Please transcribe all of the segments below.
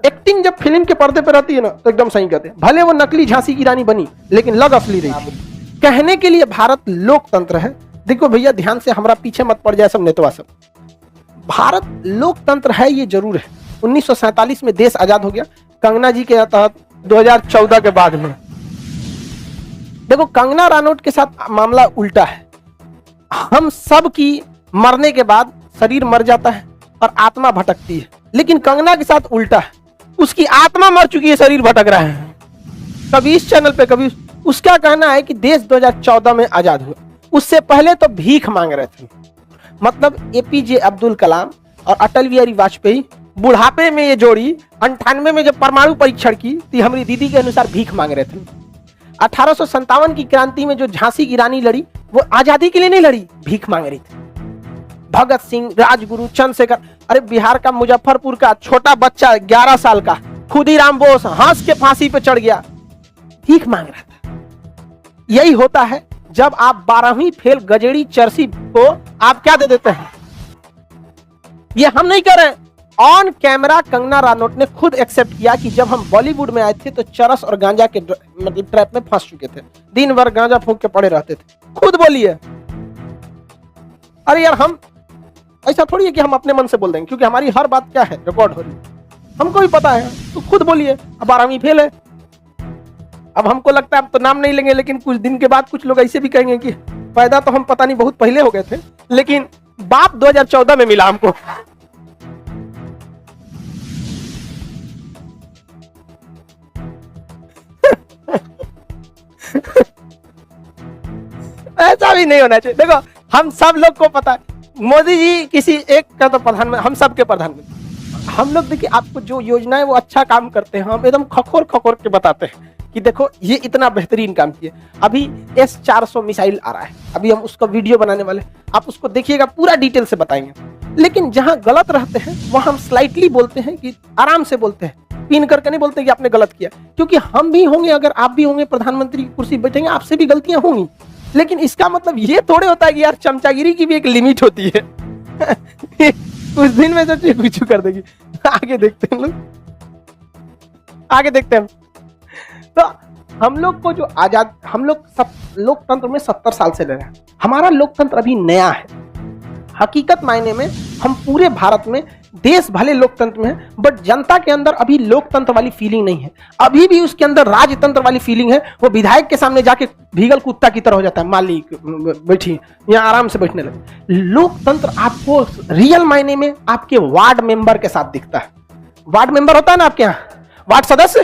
Acting जब film के पर्दे पे रहती है ना तो एकदम सही कहते हैं, भले वो नकली झांसी की रानी बनी लेकिन लग असली रही थी। कहने के लिए भारत लोकतंत्र है। देखो भैया ध्यान से, हमारा पीछे मत पड़ जाए सब नेतवा सब। भारत लोकतंत्र है ये जरूर है। 1947 में देश आजाद हो गया कंगना जी के तहत, 2014 के बाद में। देखो कंगना रानौत के साथ मामला उल्टा है। हम सब की मरने के बाद शरीर मर जाता है और आत्मा भटकती है, लेकिन कंगना के साथ उल्टा है, उसकी आत्मा मर चुकी है, शरीर भटक रहा है। कभी इस चैनल पे कभी उसका कहना है कि देश 2014 में आजाद हुआ, उससे पहले तो भीख मांग रहे थे। मतलब एपीजे अब्दुल कलाम और अटल बिहारी वाजपेयी बुढ़ापे में ये जोड़ी 98 में जब परमाणु परीक्षण की तो हमारी दीदी के अनुसार भीख मांग रहे थे। 1857 की क्रांति में जो झांसी की रानी लड़ी वो आजादी के लिए नहीं लड़ी, भीख मांग रही थी। भगत सिंह, राजगुरु, चंद्रशेखर, अरे बिहार का मुजफ्फरपुर का छोटा बच्चा 11 साल का खुदीराम बोस हंस के फांसी पे चढ़ गया, भीख मांग रहा था। यही होता है जब आप 12वीं फेल गजेड़ी चरसी को आप क्या दे देते हैं। ये हम नहीं कर रहे। ऑन कैमरा कंगना रानौत ने खुद एक्सेप्ट किया कि जब हम बॉलीवुड में आए थे तो चरस और गांजा के मतलब ट्रैप में फंस चुके थे, दिन भर गांजा फूंक के पड़े रहते थे। खुद बोली है। अरे यार हम ऐसा थोड़ी है कि हम अपने मन से बोल देंगे, क्योंकि हमारी हर बात क्या है रिकॉर्ड हो रही है, हमको भी पता है। तो खुद बोलिए। अब 12वीं फेल है। अब हमको लगता है अब तो नाम नहीं लेंगे, लेकिन कुछ दिन के बाद कुछ लोग ऐसे भी कहेंगे कि पैदा तो हम पता नहीं बहुत पहले हो गए थे, लेकिन बाप 2014 में मिला हमको। ऐसा भी नहीं होना चाहिए। देखो हम सब लोग को पता है, मोदी जी किसी एक का तो प्रधानमंत्री, हम सब के प्रधानमंत्री। हम लोग देखिए आपको जो योजना है वो अच्छा काम करते हैं, हम एकदम खखोर खखोर के बताते हैं कि देखो ये इतना बेहतरीन काम किए। अभी S-400 मिसाइल आ रहा है, अभी हम उसका वीडियो बनाने वाले, आप उसको देखिएगा, पूरा डिटेल से बताएंगे। लेकिन जहां गलत रहते हैं वहां हम स्लाइटली बोलते हैं, कि आराम से बोलते हैं, पिन करके नहीं बोलते कि आपने गलत किया, क्योंकि हम भी होंगे, अगर आप भी होंगे प्रधानमंत्री की कुर्सी बैठेंगे, आपसे भी गलतियां होंगी। लेकिन इसका मतलब ये थोड़े होता है कि यार चमचागिरी की भी एक लिमिट होती है। कुछ दिन में सोचिए कुछ कर देगी। आगे देखते हैं लोग, आगे देखते हैं। तो हम लोग को जो आजाद, हम लोग सब लोकतंत्र में 70 साल से रह रहे हैं। हमारा लोकतंत्र अभी नया है। हकीकत मायने में हम पूरे भारत में, देश भले लोकतंत्र में है, बट जनता के अंदर अभी लोकतंत्र वाली फीलिंग नहीं है। अभी भी उसके अंदर राजतंत्र वाली फीलिंग है। वो विधायक के सामने जाके भीगल कुत्ता की तरह हो जाता है, मालिक बैठी यहाँ आराम से बैठने लगे। लोकतंत्र आपको रियल मायने में आपके वार्ड मेंबर के साथ दिखता है। वार्ड मेंबर होता है ना आपके यहाँ, वार्ड सदस्य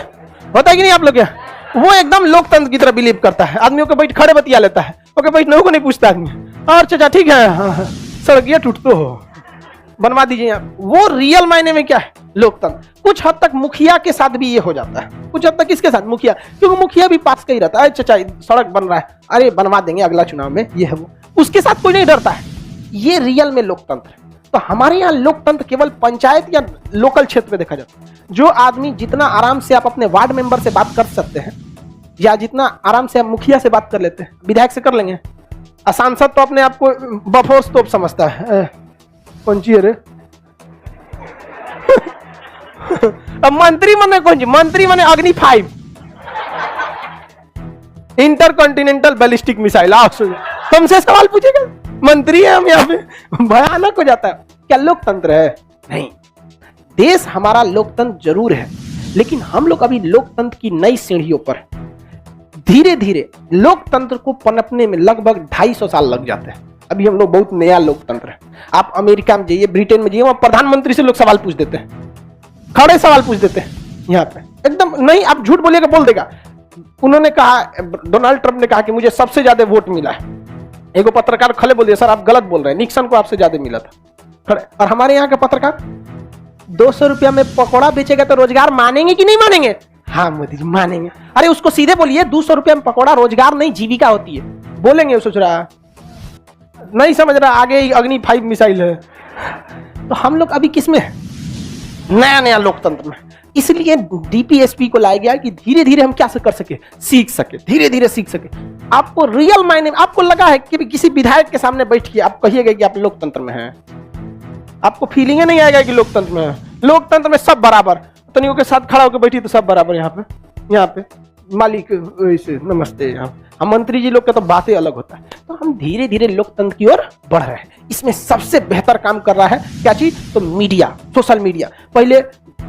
होता है कि नहीं आप लोग यहाँ, वो एकदम लोकतंत्र की तरह बिलीव करता है। आदमियों को बैठ खड़े बतिया लेता है, ओके बैठने को नहीं पूछता आदमी, और चाचा ठीक है, हाँ सड़किया टूट तो हो बनवा दीजिए। वो रियल मायने में क्या है लोकतंत्र। कुछ हद तक मुखिया के साथ भी ये हो जाता है, कुछ हद तक किसके साथ, मुखिया, क्योंकि मुखिया भी पास का ही रहता है। चाचा सड़क बन रहा है, अरे बनवा देंगे अगला चुनाव में, ये है वो, उसके साथ कोई नहीं डरता है। ये रियल में लोकतंत्र है। तो हमारे यहाँ लोकतंत्र केवल पंचायत या लोकल क्षेत्र में देखा जाता है। जो आदमी जितना आराम से आप अपने वार्ड मेंबर से बात कर सकते हैं, या जितना आराम से आप मुखिया से बात कर लेते हैं, विधायक से कर लेंगे। सांसद तो अपने आप को बफोर्स तोप समझता है, कौन सी रे। अब मंत्री मने कौन सी, मंत्री मने अग्नि 5 इंटरकॉन्टिनेंटल बैलिस्टिक मिसाइल। हमसे सवाल पूछेगा, मंत्री है हम यहाँ पे, भयानक हो जाता है। क्या लोकतंत्र है? नहीं। देश हमारा लोकतंत्र जरूर है, लेकिन हम लोग अभी लोकतंत्र की नई सीढ़ियों पर। धीरे धीरे लोकतंत्र को पनपने में लगभग 250 साल लग जाते हैं। अभी हम लोग बहुत नया लोकतंत्र है। आप अमेरिका में जाइए, ब्रिटेन में जाइए, वहां प्रधानमंत्री से लोग सवाल पूछ देते हैं, खड़े सवाल पूछ देते हैं। यहाँ पे एकदम नहीं, आप झूठ बोलिएगा बोल देगा। उन्होंने कहा, डोनाल्ड ट्रंप ने कहा कि मुझे सबसे ज्यादा वोट मिला है। एक पत्रकार खड़े बोल दिया, सर आप गलत बोल रहे हैं, निक्सन को आपसे ज्यादा मिला था। खड़े। और हमारे यहाँ के पत्रकार 200 रुपया में पकौड़ा बेचेगा तो रोजगार मानेंगे कि नहीं मानेंगे? हाँ मोदी जी मानेंगे। अरे उसको सीधे बोलिए 200 रुपया में पकौड़ा रोजगार नहीं जीविका होती है। बोलेंगे, सोच रहा नहीं समझ रहा, आगे ही अग्नि 5 मिसाइल है। तो हम लोग अभी किसमें है? नया नया लोकतंत्र में। इसलिए डीपीएसपी को लाया गया कि धीरे धीरे हम क्या कर सके, सीख सके, धीरे धीरे सीख सके। आपको रियल मायने में आपको लगा है कि किसी विधायक के सामने बैठ के आप कहिएगा कि आप लोकतंत्र में हैं, आपको फीलिंग नहीं आएगा कि लोकतंत्र में है। लोकतंत्र में सब बराबर, तनियों के साथ खड़ा होकर बैठी तो सब बराबर। यहाँ पे मालिक ऐसे नमस्ते, हम मंत्री जी लोग का तो बातें अलग होता है। तो हम धीरे धीरे लोकतंत्र की ओर बढ़ रहे हैं। इसमें सबसे बेहतर काम कर रहा है क्या चीज? तो मीडिया, सोशल मीडिया। पहले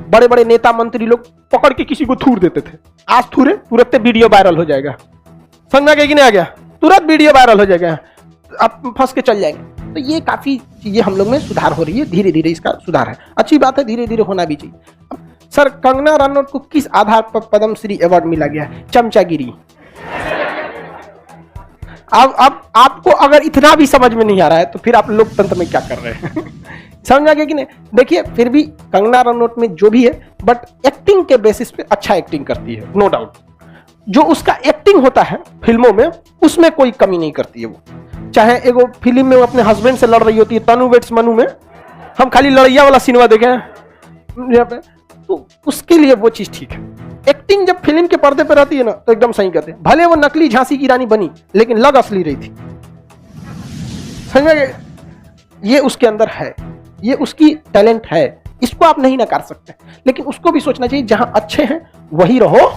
बड़े बड़े नेता मंत्री लोग पकड़ के किसी को थूर देते थे, आज थूरे तुरंत वीडियो वायरल हो जाएगा। समझ में आ गया कि नहीं आ गया? तुरंत वीडियो वायरल हो जाएगा, आप फंस के चल जाएंगे। तो ये काफी चीजें हम लोग में सुधार हो रही है, धीरे धीरे इसका सुधार है, अच्छी बात है, धीरे धीरे होना भी चाहिए। सर, कंगना रनौत को किस आधार पर पद्मश्री अवार्ड मिला गया? चमचागिरी। अब आपको अगर इतना भी समझ में नहीं आ रहा है तो फिर आप लोकतंत्र में क्या कर रहे हैं? समझ आ गया कि नहीं? देखिए, फिर भी कंगना रनौत में जो भी है, बट एक्टिंग के बेसिस पे अच्छा एक्टिंग करती है, नो डाउट। जो उसका एक्टिंग होता है फिल्मों में, उसमें कोई कमी नहीं करती है वो। चाहे एगो फिल्म में वो अपने हस्बैंड से लड़ रही होती है, तनु वेट्स मनु में, हम खाली लड़ैया वाला सिनेमा देखे हैं यहाँ पे, तो उसके लिए वो चीज ठीक है। एक्टिंग जब फिल्म के पर्दे पर रहती है ना, तो एकदम सही कहते हैं। भले वो नकली झांसी की रानी बनी, लेकिन लग असली रही थी। समझ में? ये उसके अंदर है, ये उसकी टैलेंट है, इसको आप नहीं नकार सकते। लेकिन उसको भी सोचना चाहिए जहां अच्छे हैं वही रहो।